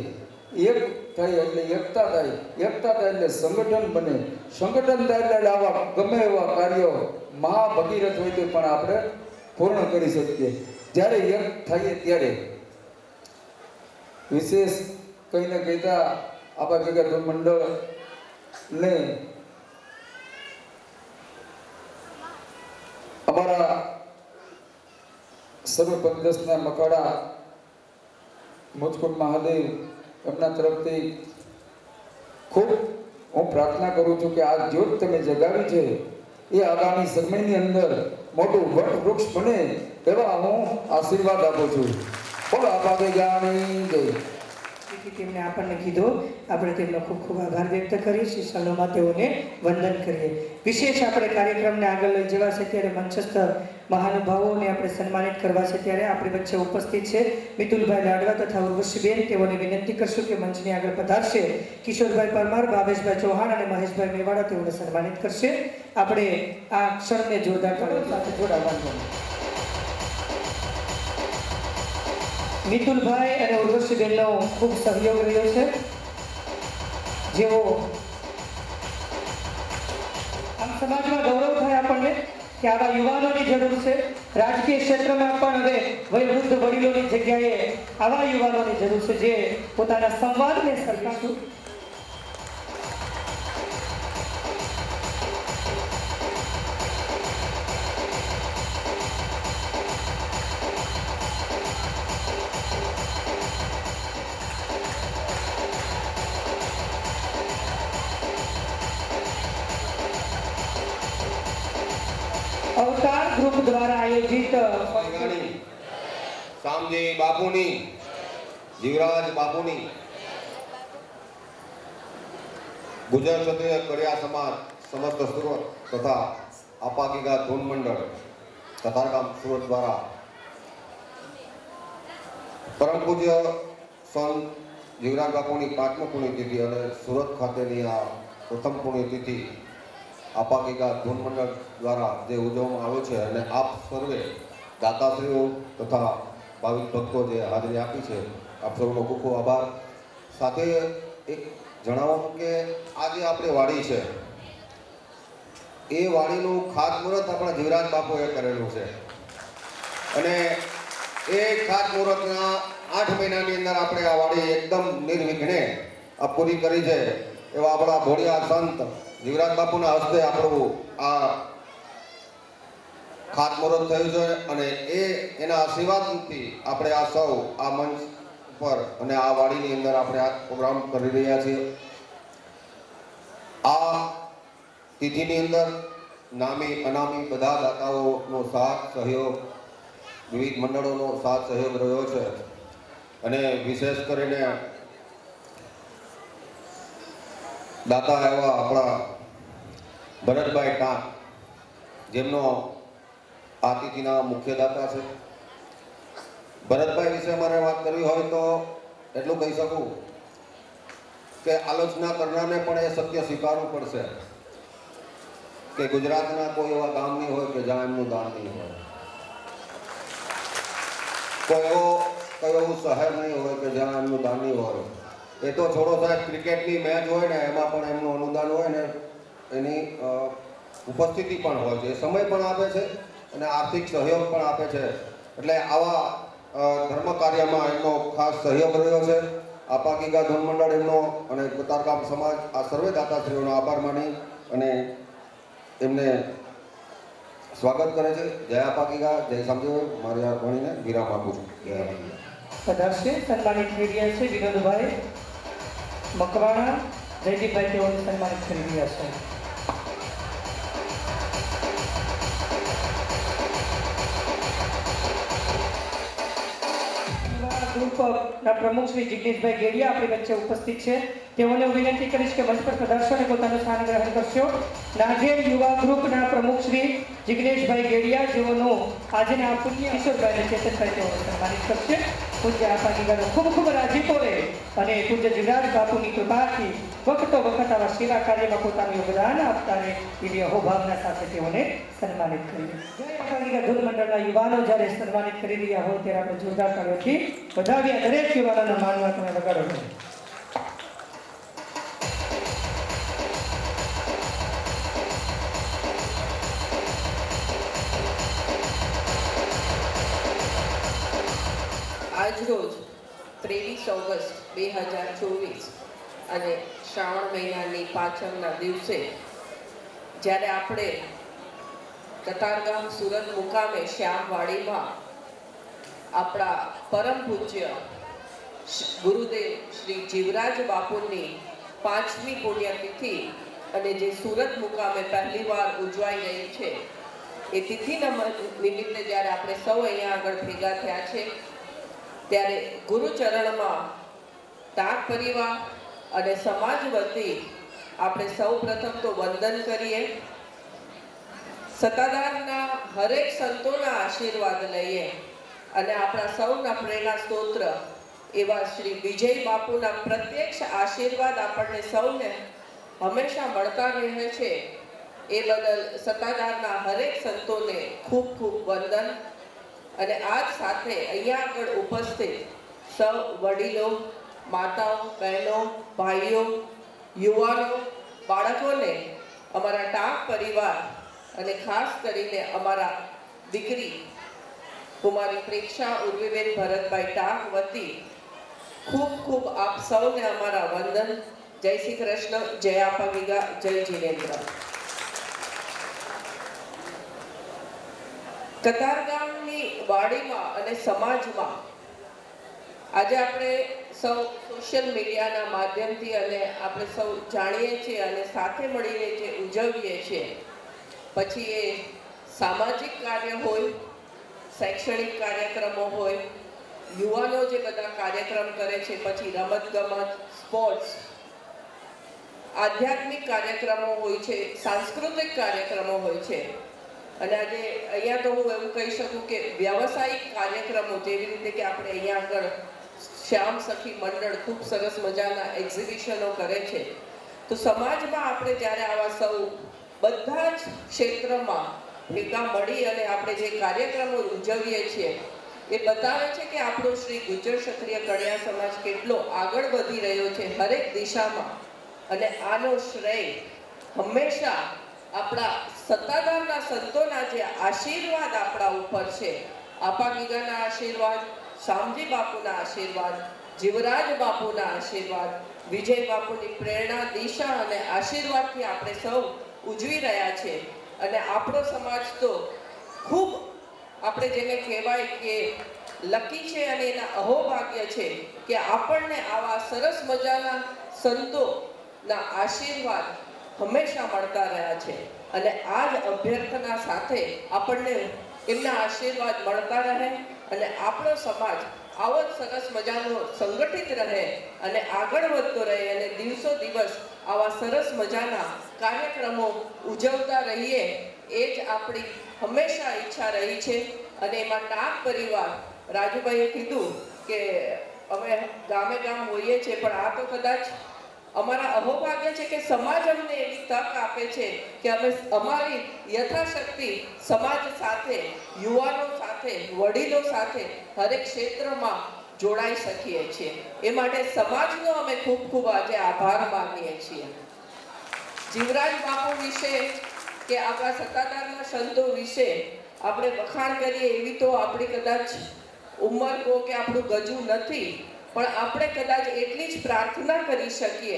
એક થાય એટલે એકતા થાય, એકતા થાય એટલે સંગઠન બને, સંગઠન થાય એટલે આવા ગમે એવા કાર્યો મહાભગીરથ હોય તો પણ આપણે પૂર્ણ કરી શકીએ. જ્યારે એક થઈએ ત્યારે વિશેષ કહીને કહેતા આપણા ભેગા ધૂન મંડળને અમારા સર્વ પંદસના મકાડા મુજકુંડ મહાદેવ એમના તરફથી ખૂબ હું પ્રાર્થના કરું છું કે આ જ્યોત તમે જગાવી છે એ આગામી સમયની અંદર મોટું વટ વૃક્ષ બને એવા હું આશીર્વાદ આપું છું. બોલો આપા જ્ઞાની જય. તેમને આપણને કીધું, આપણે તેમનો ખૂબ ખૂબ આભાર વ્યક્ત કરી શિષ્યોમાં તેઓને વંદન કરીએ. વિશેષ આપણે કાર્યક્રમને આગળ લઈ જવા છે ત્યારે મંચસ્થ મહાનુભાવોને આપણે સન્માનિત કરવા છે ત્યારે આપણી વચ્ચે ઉપસ્થિત છે મિતુલભાઈ લાડવા તથા ઉર્વશીબેન. તેઓને વિનંતી કરશું કે મંચની આગળ પધારશે. કિશોરભાઈ પરમાર, ભાવેશભાઈ ચૌહાણ અને મહેશભાઈ મેવાડા તેઓને સન્માનિત કરશે. આપણે આ ક્ષણને જોરદાર તાળીઓ સાથે જોડાવાનું. મિતુલભાઈ અને ઉર્વશીબેનનો ખૂબ સહયોગ રહ્યો છે, જેઓ આમ સમાજમાં ગૌરવ થાય આપણને કે આવા યુવાનોની જરૂર છે. રાજકીય ક્ષેત્રમાં પણ હવે વયવૃદ્ધ વડીલોની જગ્યાએ આવા યુવાનોની જરૂર છે જે પોતાના સંવાદને સરકારશું. અવતાર ગ્રુપ દ્વારા આયોજિત શામજી બાપુની, જીવરાજ બાપુની ગુજર ક્ષત્રિય કડિયા સમાજ સમસ્ત સુરત તથા આપાગીગા ધૂન મંડળ કતારગામ સુરત દ્વારા પરમ પૂજ્ય સંત જીવરાજ બાપુની 5મી પુણ્યતિથિ અને સુરત ખાતેની આ પ્રથમ પુણ્યતિથિ આપાગીગા ધૂન મંડળ દ્વારા જે ઉજવવામાં આવે છે અને આપ સર્વે દાતાશ્રીઓ તથા ભાવિક ભક્તો જે હાજરી આપી છે, આપ સૌનો ખૂબ ખૂબ આભાર. સાથે એક જણાવવાનું કે આ જે આપણી વાડી છે એ વાડીનું ખાતમુહૂર્ત આપણા જીવરાજ બાપુએ કરેલું છે અને એ ખાતમુહૂર્તના 8 મહિનાની અંદર આપણે આ વાડી એકદમ નિર્વિઘ્ને પૂરી કરી છે. એવા આપણા ભોળિયા સંત જીવરાજ બાપુના હસ્તે આપણું આ ખાતમુહૂર્ત થયું છે અને એના આશીર્વાદથી આપણે આ સૌ આ મંચ પર અને આ વાડીની અંદર આપણે આ પ્રોગ્રામ કરી રહ્યા છીએ. આ તિથિની અંદર નામી અનામી બધા દાતાઓનો સાથ સહયોગ, વિવિધ મંડળોનો સાથ સહયોગ રહ્યો છે અને વિશેષ કરીને દાતા એવા આપણા ભરતભાઈ ટાંક, જેમનો આ તિથિના મુખ્ય દાતા છે. ભરતભાઈ વિશે મારે વાત કરવી હોય તો એટલું કહી શકું કે આલોચના કરનારને પણ એ સત્ય સ્વીકારવું પડશે કે ગુજરાતના કોઈ એવા ગામ નહીં હોય કે જ્યાં એમનું દાન નહીં હોય, કોઈ એવું શહેર નહીં હોય કે જ્યાં એમનું દાન નહીં હોય. એ તો છોડો સાહેબ, ક્રિકેટની મેચ હોય ને એમાં પણ એમનું અનુદાન હોય ને એની ઉપસ્થિતિ પણ હોય છે, સમય પણ આપે છે અને આર્થિક સહયોગ પણ આપે છે. એટલે આવા ધર્મ કાર્યમાં એમનો ખાસ સહયોગ રહ્યો છે. આપાગીગા ધૂન મંડળ એમનો અને કતારગામ સમાજ આ સર્વે દાતાશ્રીઓનો આભાર માની અને એમને સ્વાગત કરે છે. જય આપાગીગા, જય શામજી. મારી આ ભણીને વિરામ આપું છું. જય આપાગીગા. પધારશે સન્માનિત કરી રહ્યા છે વિનોદભાઈ મકવાણા, જયદીપભાઈ તેઓને સન્માનિત કરી રહ્યા છે. ગ્રુપના પ્રમુખ શ્રી જિગ્નેશભાઈ ગેડિયા આપણી વચ્ચે ઉપસ્થિત છે. તેઓને હું વિનંતી કરીશ કે મંચ પર પધારશો અને પોતાનું સ્થાન ગ્રહણ કરશો. નાગેર યુવા ગ્રુપના પ્રમુખ શ્રી જિગ્નેશભાઈ ગેડિયા જેઓનું આજના પુણ્ય કિશોરભાઈને ચેતનભાઈ તેઓ સન્માનિત કરશે. પૂજ્ય આપાગીગાનો ખૂબ ખૂબ રાજીપો રહે અને પૂજ્ય જીવરાજ બાપુની કૃપાથી વખતો વખત આવા સેવા કાર્યમાં પોતાનું યોગદાન આપતા રહે એવી અહોભાવના સાથે તેઓને સન્માનિત કરીએ. જય આપાગીગા ધૂન મંડળના યુવાનો જ્યારે સન્માનિત કરી રહ્યા હોય ત્યારે આપણે જોરદાર તાળીઓથી વધાવ્યા દરેક યુવાનોના માનમાં તમે વગાડો છો. આજરોજ 23 ઓગસ્ટ 2024 અને શ્રાવણ મહિનાની પાંચમના દિવસે જ્યારે આપણે કતારગામ સુરત મુકામે શ્યામવાડીમાં આપણા પરમ પૂજ્ય ગુરુદેવ શ્રી જીવરાજ બાપુની 5મી પુણ્યતિથિ અને જે સુરત મુકામે પહેલીવાર ઉજવાઈ રહી છે એ તિથિના નિમિત્તે જ્યારે આપણે સૌ અહીંયા આગળ ભેગા થયા છે ત્યારે ગુરુચરણમાં ટાંક પરિવાર અને સમાજ વતી આપણે સૌ પ્રથમ તો વંદન કરીએ. સત્તાધારના હરેક સંતોના આશીર્વાદ લઈએ અને આપણા સૌના પ્રેરણા સ્ત્રોત્ર એવા શ્રી વિજય બાપુના પ્રત્યક્ષ આશીર્વાદ આપણને સૌને હંમેશા મળતા રહે છે એ બદલ સત્તાધારના હરેક સંતોને ખૂબ ખૂબ વંદન. અને આજ સાથે અહીંયા આગળ ઉપસ્થિત સૌ વડીલો, માતાઓ, બહેનો, ભાઈઓ, યુવાનો, બાળકોને અમારા ટાંક પરિવાર અને ખાસ કરીને અમારા દીકરી કુમારી પ્રેક્ષા ઉર્વીબેન ભરતભાઈ ટાંક વતી ખૂબ ખૂબ આપ સૌને અમારા વંદન. જય શ્રી કૃષ્ણ, જય આપાગીગા, જય જીનેન્દ્ર. કતારગામની વાડીમાં અને સમાજમાં આજે આપણે સૌ સોશિયલ મીડિયાના માધ્યમથી અને આપણે સૌ જાણીએ છીએ અને સાથે મળીને જે ઉજવીએ છીએ, પછી એ સામાજિક કાર્ય હોય, શૈક્ષણિક કાર્યક્રમો હોય, યુવાનો જે બધા કાર્યક્રમ કરે છે, પછી રમતગમત, સ્પોર્ટ્સ, આધ્યાત્મિક કાર્યક્રમો હોય છે, સાંસ્કૃતિક કાર્યક્રમો હોય છે. અને આજે અહીંયા તો હું એવું કહી શકું કે વ્યવસાયિક કાર્યક્રમો જેવી રીતે કે આપણે અહીંયા આગળ શ્યામ સખી મંડળ ખૂબ સરસ મજાના એક્ઝિબિશનો કરે છે. તો સમાજમાં આપણે જ્યારે આવા સૌ બધા જ ક્ષેત્રમાં ભેગા મળી અને આપણે જે કાર્યક્રમો ઉજવીએ છીએ એ બતાવે છે કે આપણો શ્રી ગુજ્જર ક્ષત્રિય કડિયા સમાજ કેટલો આગળ વધી રહ્યો છે હરેક દિશામાં. અને આનો શ્રેય હંમેશા આપણા સત્તાધારના સંતોના જે આશીર્વાદ આપણા ઉપર છે, આપાગીગાના આશીર્વાદ, શામજી બાપુના આશીર્વાદ, જીવરાજ બાપુના આશીર્વાદ, વિજય બાપુની પ્રેરણા, દિશા અને આશીર્વાદથી આપણે સૌ ઉજવી રહ્યા છે. અને આપણો સમાજ તો ખૂબ આપણે જેને કહેવાય કે લકી છે અને એના અહોભાગ્ય છે કે આપણને આવા સરસ મજાના સંતોના આશીર્વાદ હંમેશા મળતા રહ્યા છે. અને આ જ અભ્યર્થના સાથે આપણને એમના આશીર્વાદ મળતા રહે અને આપણો સમાજ આવો જ સરસ મજાનો સંગઠિત રહે અને આગળ વધતો રહે અને દિવસો દિવસ આવા સરસ મજાના કાર્યક્રમો ઉજવતા રહીએ એ જ આપણી હંમેશા ઈચ્છા રહી છે. અને એમાં ટાંક પરિવાર, રાજુભાઈએ કીધું કે અમે ગામે ગામ હોઈએ છીએ, પણ આ તો કદાચ અમારા અહોભાગ્ય છે કે સમાજ અમને એવી તક આપે છે કે અમે અમારી યથાશક્તિ સમાજ સાથે, યુવાનો સાથે, વડીલો સાથે હરેક ક્ષેત્રમાં જોડાઈ શકીએ છીએ. એ માટે સમાજનો અમે ખૂબ ખૂબ આજે આભાર માનીએ છીએ. જીવરાજ બાપુ વિશે કે આપણા સત્તાધારના સંતો વિશે આપણે વખાણ કરીએ એવી તો આપણી કદાચ ઉંમર કહો કે આપણું ગજુ નથી, પણ આપણે કદાચ એટલી જ પ્રાર્થના કરી શકીએ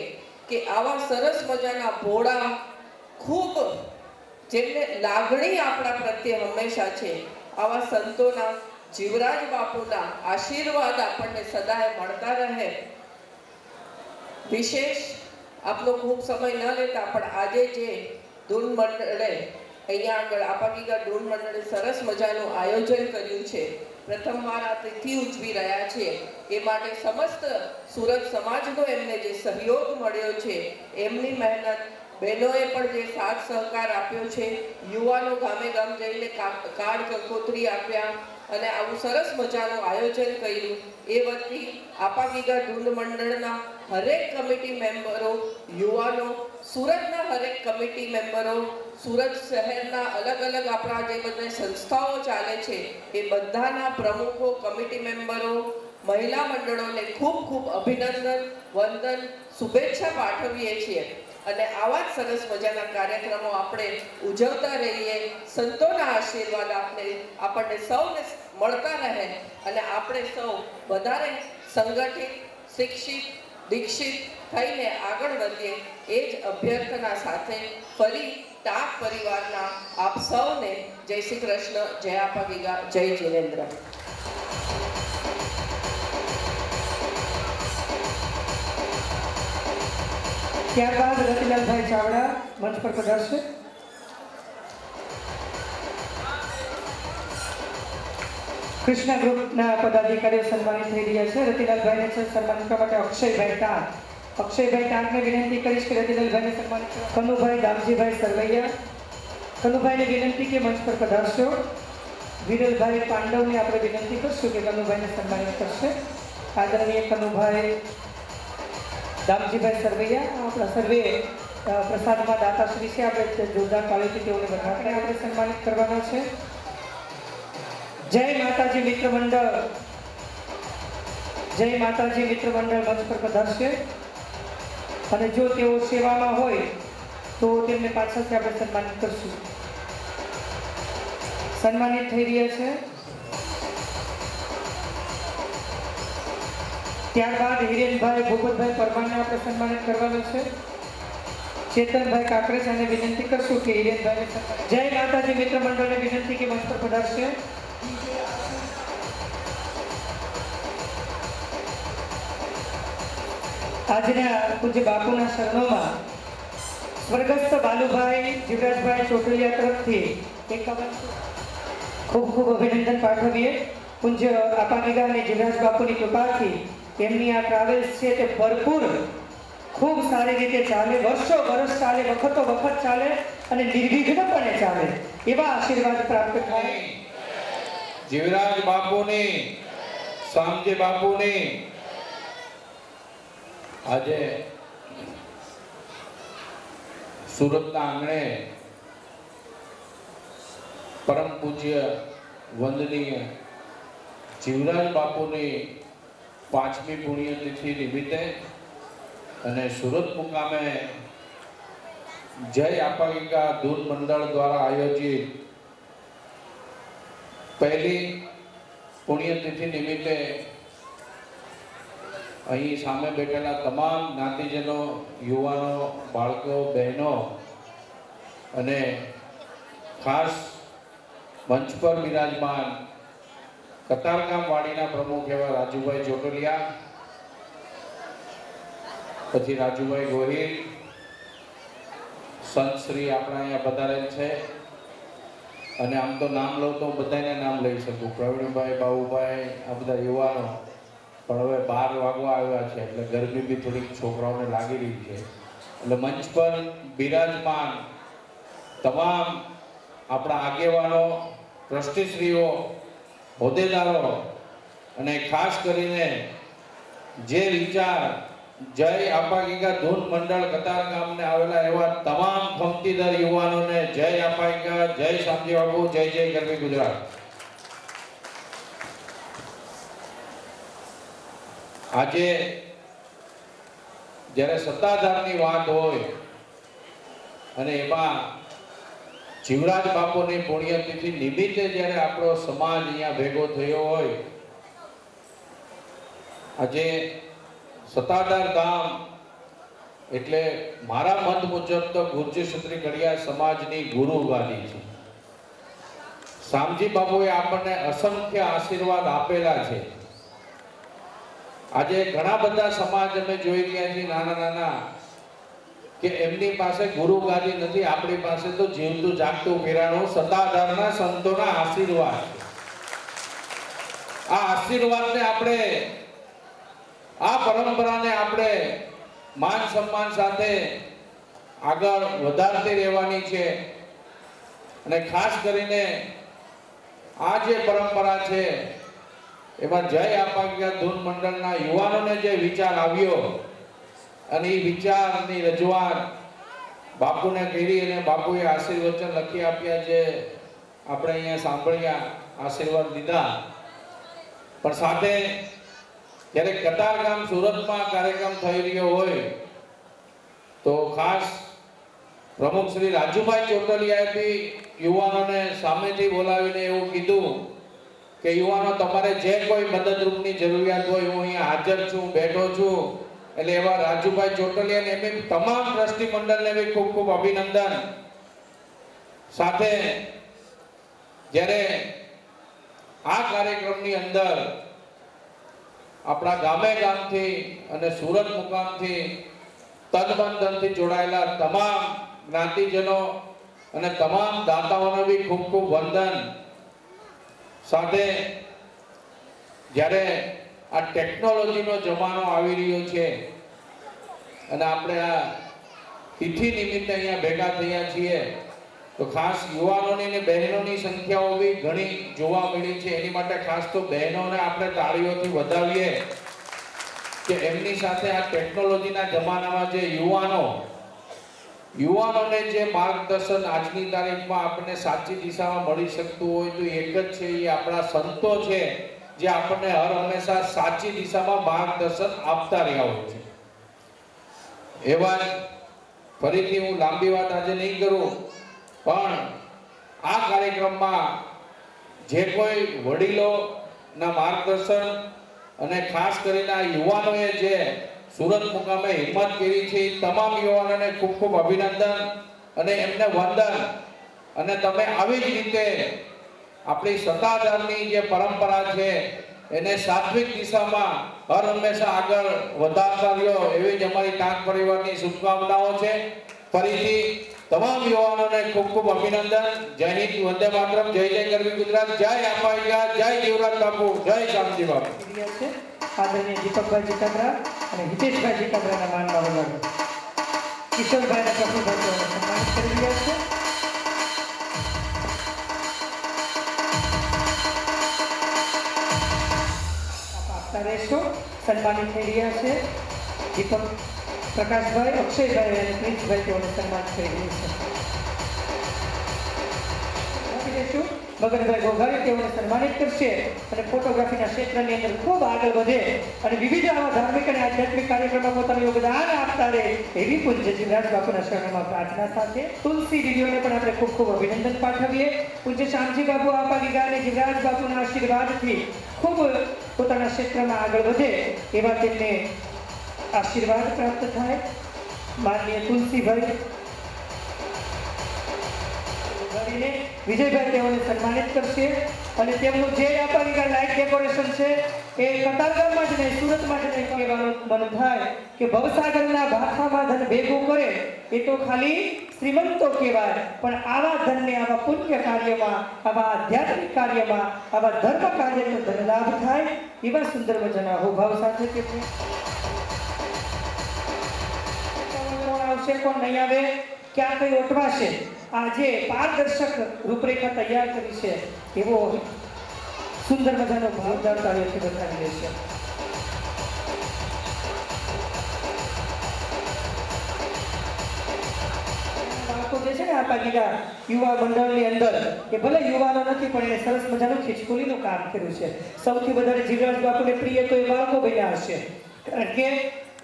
કે આવા સરસ મજાના ભોળા, ખૂબ જેમને લાગણી આપણા પ્રત્યે હંમેશા છે, આવા સંતોના, જીવરાજ બાપુના આશીર્વાદ આપણને સદાય મળતા રહે. વિશેષ આપનો ખૂબ સમય ન લેતા પણ આજે જે ધૂન મંડળે અહીંયા આગળ આપાગીગા ડોન મંડળે સરસ મજાનું આયોજન કર્યું છે. પ્રથમવાર આ તિથિ ઉજવી રહ્યા છે. એ માટે સમસ્ત સુરત સમાજનો એમને જે સહયોગ મળ્યો છે, એમની મહેનત, બહેનોએ પણ જે સાથ સહકાર આપ્યો છે, યુવાનો ગામે ગામ જઈને કાર્ડ કંકોત્રી આપ્યા અને આવું સરસ મજાનું આયોજન કર્યું. એ વતી આપાગીગા ઢૂંઢ મંડળના હરેક કમિટી મેમ્બરો, યુવાનો, સુરતના હરેક કમિટી મેમ્બરો, સુરત શહેરના અલગ અલગ આપણા જે બધા સંસ્થાઓ ચાલે છે એ બધાના પ્રમુખો, કમિટી મેમ્બરો, મહિલા મંડળોને ખૂબ ખૂબ અભિનંદન, વંદન, શુભેચ્છા પાઠવીએ છીએ. અને આવા જ સરસ મજાના કાર્યક્રમો આપણે ઉજવતા રહીએ. સંતોના આશીર્વાદ આપણને સૌને મળતા રહે અને આપણે સૌ વધારે સંગઠિત, શિક્ષિત, દીક્ષિત થઈને આગળ વધીએ, એ જ અભ્યર્થના સાથે ફરી તાપ પરિવારના આપ સૌને જય શ્રી કૃષ્ણ, જય આપાગીગા, જય જીનેન્દ્ર. ત્યારબાદ રતિલાલભાઈ ચાવડા મંચ પર પધારશે. કૃષ્ણ ગ્રુપના પદાધિકારીઓ સન્માનિત થઈ રહ્યા છે. રતિલાલભાઈને સન્માનિત કરવા માટે અક્ષયભાઈ ટાંકને વિનંતી કરીશ કે રતિલાલભાઈને સન્માનિત કરવા. કનુભાઈ દામજીભાઈ સરવૈયા, કનુભાઈને વિનંતી કે મંચ પર પધારશો. વિરલભાઈ પાંડવને આપણે વિનંતી કરશું કે કનુભાઈને સન્માનિત કરશે. આદરણીય કનુભાઈ દામજીભાઈ સરવૈયા આપણા સર્વે પ્રસાદમાં દાતાશ્રી છે. આપણે જોરદાર તાળીથી તેઓને વધારે આપણે સન્માનિત કરવાના છે. જય માતાજી મિત્ર મંડળ, જય માતાજી મિત્ર મંડળ મંચ પર પધારશે અને જો તેઓ સેવામાં હોય તો તેમને પાછળથી આપણે સન્માનિત કરશું. સન્માનિત થઈ રહ્યા છે. ત્યારબાદ હિરેનભાઈ ભૂપતભાઈ પરમારને આપણે સન્માનિત કરવાનો છે. ચેતનભાઈ કાકરેજાને વિનંતી કરશું કે હિરેનભાઈને જય માતાજી મિત્ર મંડળને વિનંતી કે મંચ પર પધારશે. આજના પૂજ્ય બાપુના શરણોમાં સ્વર્ગસ્થ બાલુભાઈ જીવરાજભાઈ ચોટલિયા તરફથી 51 ખૂબ ખૂબ અભિનંદન પાઠવીએ. પૂજ્ય આપાગીગા અને જીવરાજ બાપુની કૃપાથી એમની આ ટ્રાવેલ્સ છે તે ભરપૂર ખૂબ સારી રીતે ચાલે, વર્ષો વર્ષ ચાલે, વખતો વખત ચાલે અને નિર્વિઘ્નપણે ચાલે એવા આશીર્વાદ પ્રાપ્ત થાય. જીવરાજ બાપુની, શામજી બાપુની આજે સુરતના આંગણે પરમ પૂજ્ય વંદનીય જીવરાજ બાપુની 5મી પુણ્યતિથિ નિમિત્તે અને સુરત મુકામે જય આપાગીગા ધૂન મંડળ દ્વારા આયોજિત પહેલી પુણ્યતિથિ નિમિત્તે અહીં સામે બેઠેલા તમામ જ્ઞાતિજનો, યુવાનો, બાળકો, બહેનો અને ખાસ મંચ પર બિરાજમાન કતારગામ વાડીના પ્રમુખ એવા રાજુભાઈ ચોટલિયા, પછી રાજુભાઈ ગોહિલ, સંત શ્રી આપણા અહીંયા પધારેલ છે. અને આમ તો નામ લઉં તો બધાને નામ લઈ શકું, પ્રવીણભાઈ, બાબુભાઈ, આ બધા યુવાનો. પણ હવે 12 વાગવા આવ્યા છે એટલે ગરમી બી થોડીક છોકરાઓને લાગી રહી છે. એટલે મંચ પર બિરાજમાન તમામ આપણા આગેવાનો, ટ્રસ્ટીશ્રીઓ, હોદ્દેદારો અને ખાસ કરીને જે વિચાર જય આપાગીગા ધૂન મંડળ કતારગામને આવેલા એવા તમામ ખમતીદાર યુવાનોને જય આપાગીગા, જય શામજી બાપુ, જય જય ગરવી ગુજરાત. આજે જ્યારે સત્તાધારની વાત હોય અને એમાં જીવરાજ બાપુની પુણ્યતિથિ નિમિત્તે જ્યારે આપણો સમાજ અહીંયા ભેગો થયો હોય, આજે સત્તાધાર ધામ એટલે મારા મત મુજબ તો ગુર્જર ક્ષત્રિય કડિયા સમાજની ગુરુ ગાદી છે. શામજી બાપુએ આપણને અસંખ્ય આશીર્વાદ આપેલા છે. આજે ઘણા બધા સમાજ અમે જોઈ ગયા છીએ, નાના નાના કે એમની પાસે ગુરુ ગાદી નથી, આપણી પાસે તો જીવતું જાગતું પીરાણું સત્તાધારના સંતોના આશીર્વાદ છે. આ આશીર્વાદને આપણે, આ પરંપરાને આપણે માન સન્માન સાથે આગળ વધારતી રહેવાની છે. અને ખાસ કરીને આ જે પરંપરા છે એમાં જય આપા ગયા ધૂન મંડળના યુવાનોને જે વિચાર આવ્યો અને એ વિચારની રજૂઆત બાપુને કરી અને બાપુએ આશીર્વચન લખી આપ્યા, જે આપણે અહીંયા સાંભળ્યા, આશીર્વાદ દીધા. પણ સાથે જ્યારે કતારગામ સુરતમાં કાર્યક્રમ થઈ રહ્યો હોય તો ખાસ પ્રમુખ શ્રી રાજુભાઈ ચોટલિયાએ બી યુવાનોને સામેથી બોલાવીને એવું કીધું કે યુવાનો, તમારે જે કોઈ મદદરૂપની જરૂરિયાત હોય, હું અહીંયા હાજર છું, બેઠો છું. એટલે એવા રાજુભાઈ ચોટલિયાને એમ તમામ ટ્રસ્ટી મંડળને બી ખૂબ ખૂબ અભિનંદન. સાથે જ્યારે આ કાર્યક્રમની અંદર આપણા ગામે ગામથી અને સુરત મુકામથી તન મન ધનથી જોડાયેલા તમામ જ્ઞાતિજનો અને તમામ દાતાઓને બી ખૂબ ખૂબ વંદન. સાથે જ્યારે આ ટેકનોલોજીનો જમાનો આવી રહ્યો છે અને આપણે આ તિથિ નિમિત્તે અહીંયા ભેગા થયા છીએ તો ખાસ યુવાનોની અને બહેનોની સંખ્યાઓ બી ઘણી જોવા મળી છે. એની માટે ખાસ તો બહેનોને આપણે તાળીઓથી વધાવીએ કે એમની સાથે આ ટેકનોલોજીના જમાનામાં જે યુવાનોને જે માર્ગદર્શન આજની તારીખમાં આપણને સાચી દિશામાં મળી શકતું હોય તો એક જ છે, એ આપણા સંતો છે જે આપણને હર હંમેશા સાચી દિશામાં માર્ગદર્શન આપતા રહ્યા હોય છે. એવા ફરીથી હું લાંબી વાત આજે નહીં કરું, પણ આ કાર્યક્રમમાં જે કોઈ વડીલોના માર્ગદર્શન અને ખાસ કરીને આ યુવાનોએ જે સુરત મુકામે હિંમત કરી છે એ તમામ યુવાનોને ખૂબ ખૂબ અભિનંદન અને એમને વંદન. અને તમે આવી જ રીતે આપણી સત્તાધારની જે પરંપરા છે એને સાત્વિક દિશામાં હર હંમેશા આગળ વધારતા રહ્યો એવી જ અમારી ટાંક પરિવારની શુભકામનાઓ છે. ફરીથી તમામ યુવાનોને ખૂબ ખૂબ અભિનંદન. જય હિન્દ, વંદે માતરમ, જય જય ગરવી ગુજરાત, જય આપાઈયા, જય જીવરાજ બાપુ, જય શામજી બાપુ. આદરણીય દીપકભાઈ જીતાદ્રા અને હિતેશભાઈ જીતાદ્રાના માનમાં વગાડો. કિશોરભાઈ અને પ્રફુલભાઈ સન્માનિત કરી રહ્યા છે. આપતા રહેશો. સન્માનિત થઈ રહ્યા છે દીપક પ્રકાશભાઈ, અક્ષયભાઈ અને પ્રિન્સભાઈ, તેઓને સન્માન કરી રહ્યા છે. મગનભાઈ ગોઘાણી તેઓને સન્માનિત કરશે અને ફોટોગ્રાફીના ક્ષેત્રની અંદર ખૂબ આગળ વધે અને વિવિધ આવા ધાર્મિક અને આધ્યાત્મિક કાર્યક્રમમાં પોતાનું યોગદાન આપતા રહે એવી પૂજ્ય જીવરાજ બાપુના શરણમાં પ્રાર્થના સાથે તુલસી દીદીઓને પણ આપણે ખૂબ ખૂબ અભિનંદન પાઠવીએ. પૂજ્ય શામજી બાપુ આપા ગીગા અને જીવરાજ બાપુના આશીર્વાદથી ખૂબ પોતાના ક્ષેત્રમાં આગળ વધે એવા તેમને આશીર્વાદ પ્રાપ્ત થાય. માનનીય તુલસીભાઈ વિજયભાઈ તેઓને સન્માનિત કરશે અને તેમનું જે આપણી લાઇટ ડેકોરેશન છે એ કતારગામમાં જ નહીં, સુરતમાં જ નહીં કહેવાનું મન થાય કે ભવસાગરના ભાથામાં ધન ભેગું કરે એ તો ખાલી શ્રીમંતો કહેવાય, પણ આવા ધનને આવા પુણ્ય કાર્યમાં, આવા આધ્યાત્મિક કાર્યમાં, આવા ધર્મ કાર્યનો ધન લાભ થાય એવા સુંદર મજાના હોભાવ સાથે કે કોણ આવશે, કોણ નહીં આવે, ક્યાં કઈ ઓટવાશે, આજે પારદર્શક રૂપરેખા તૈયાર કરી છે એવો સુંદર મજાનો ભાવદાર કાર્યથી બતાવી દેશે. બાળકો જે છે ને આપા ગીગા યુવા મંડળની અંદર કે ભલે યુવાનો નથી પણ એને સરસ મજાનું ખીચકોલીનું કામ કર્યું છે. સૌથી વધારે જીવરાજ બાપુને પ્રિય તો એ બાળકો બન્યા હશે, કારણ કે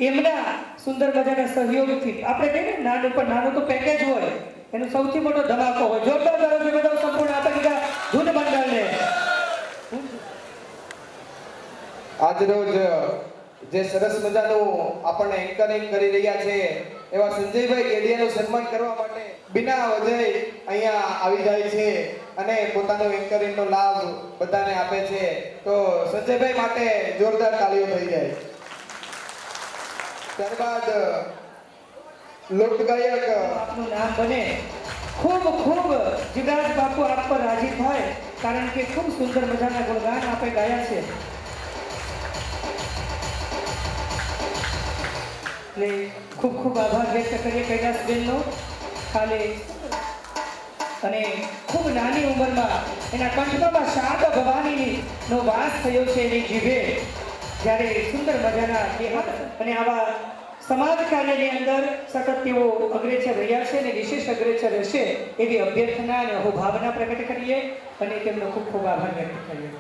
એમના સુંદર મજાના સહયોગથી આપણે કહીએ નાનું પણ નાનું તો પેકેજ હોય એનો સૌથી મોટો ધમાકો હોય. જોરદાર તાળીઓ બધા સંપૂર્ણ આપા ગીગા ધૂન મંડળને. આજ રોજ જે સરસ મજાનું આપણને એન્કરિંગ કરી રહ્યા છે એવા સંજયભાઈ ગેડિયાનું સન્માન કરવા માટે બિના વજય અહીંયા આવી જાય છે અને પોતાનો એન્કરિંગનો લાભ બધાને આપે છે. તો સંજયભાઈ માટે જોરદાર તાળીઓ થઈ જાય. ત્યારબાદ લોકગાયક આપનું નામ બને, ખૂબ ખૂબ જીવરાજ બાપુ આપ પર રાજી થાય, કારણ કે ખૂબ સુંદર મજાના ગુણગાન આપે ગાયા છે. એટલે ખૂબ ખૂબ આભાર વ્યક્ત કરીએ કૈલાસબેનનો. ખાલી અને ખૂબ નાની ઉંમરમાં એના કંઠમાં શારદા ભવાનીનો વાસ થયો છે એની જીભે. જ્યારે સુંદર મજાના દેહાત અને આવા સમાજ કાર્યની અંદર સતત તેઓ અગ્રેસર રહ્યા છે અને વિશેષ અગ્રેસર રહેશે એવી અભ્યર્થના અને અહોભાવના પ્રગટ કરીએ અને તેમનો ખૂબ ખૂબ આભાર વ્યક્ત કરીએ.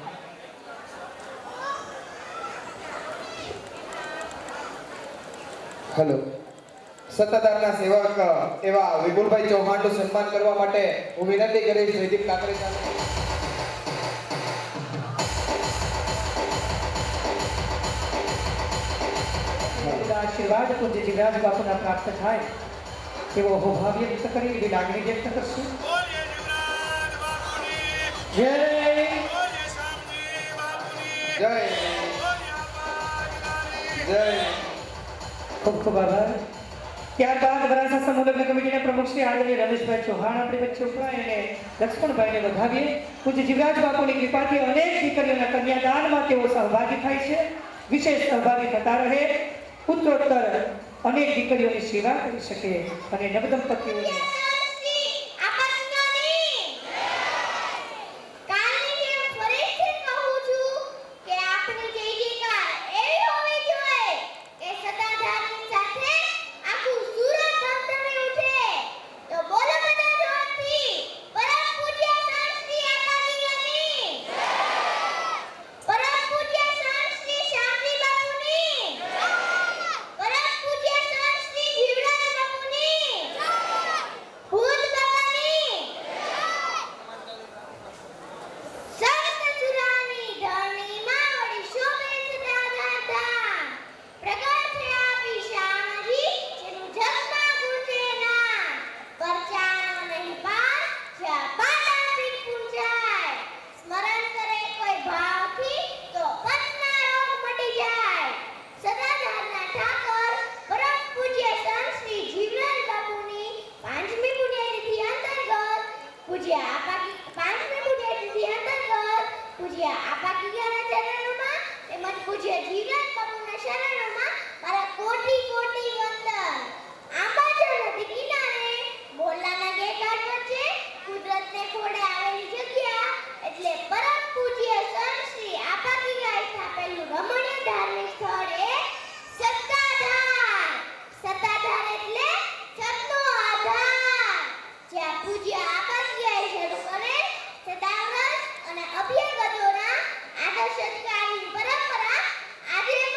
હેલો, સત્તાધારના સેવક એવા વિપુલભાઈ ચૌહાણનું સન્માન કરવા માટે હું વિનંતી કરીશ જયદીપ કાકરેજા. આશીર્વાદ પૂજ્ય જીવરાજ બાપુના પ્રાપ્ત થાય એવો અહોભાવ્ય વ્યક્ત કરી એવી લાગણી વ્યક્ત કરશું. જય જય જય. ખૂબ ખૂબ આભાર. ત્યારબાદ વરાસા સમૂહલગ્ન કમિટીના પ્રમુખ શ્રી આદરણીય રમેશભાઈ ચૌહાણ આપણી વચ્ચે ઉપરાય અને લક્ષ્મણભાઈને વધાવીએ. પૂજ્ય જીવરાજ બાપુની કૃપાથી અનેક દીકરીઓના કન્યાદાનમાં તેઓ સહભાગી થાય છે, વિશેષ સહભાગી થતા રહે, પુત્રોત્તર અનેક દીકરીઓની સેવા કરી શકે અને નવદંપતિઓને અને અભ્યાગતોના આદર સત્કારની પરંપરા આજે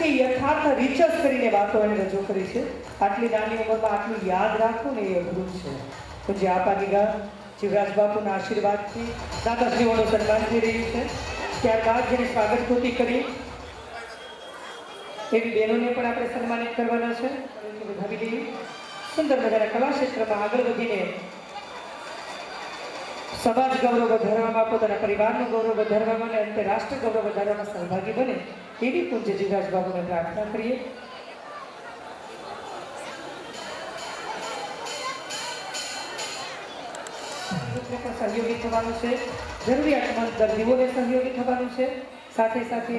આખી યથાર્થ રિસર્ચ કરીને વાતો એને રજૂ કરી છે. આટલી નાની ઉંમરમાં આટલું યાદ રાખવું ને એ અઘરું છે. તો જે આપાગીગા જીવરાજ બાપુના આશીર્વાદથી દાદાશ્રીઓનું સન્માન થઈ રહ્યું છે. ત્યારબાદ જેને સ્વાગત કૃતિ કરી એવી બહેનોને પણ આપણે સન્માનિત કરવાના છે. વધાવી દઈએ. સુંદર મજાના કલા ક્ષેત્રમાં આગળ વધીને સમાજ ગૌરવ વધારવામાં, પોતાના પરિવારનું ગૌરવ વધારવામાં અને અંતે રાષ્ટ્ર ગૌરવ વધારવામાં સહભાગી બને એવી પૂજ્ય જીવરાજ બાબુને પ્રાર્થના કરીએ. પણ સહયોગી થવાનું છે, જરૂરિયાતમંદ દર્દીઓને સહયોગી થવાનું છે, સાથે સાથે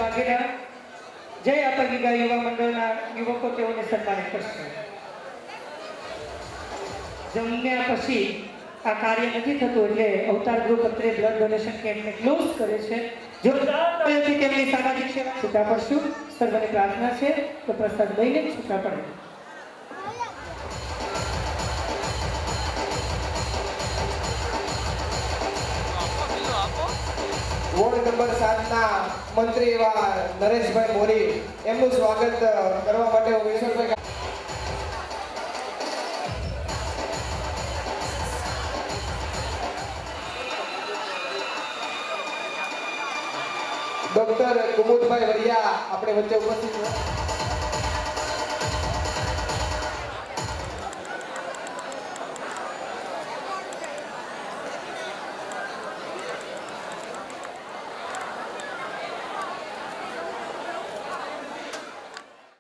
વાઘેલા જય આપાગીગા યુવા મંડળના યુવકો તેઓને સન્માનિત કરશે. જમ્યા પછી આ કાર્ય નથી થતું એટલે અવતાર ગ્રુપ અત્રે બ્લડ ડોનેશન કેમ્પને ક્લોઝ કરે છે. જોરદાર તાળીઓથી તેમની સામાજિક સેવા છૂટા પડશું. સર્વને પ્રાર્થના છે તો પ્રસાદ લઈને જ છૂટા પડે. વોર્ડ નંબર 7 ના મંત્રી એવા નરેશભાઈ મોરી એમનું સ્વાગત કરવા માટે હું વિશ્વભાઈ ડોક્ટર કુમુદભાઈ વરિયા આપણે વચ્ચે ઉપસ્થિત છે.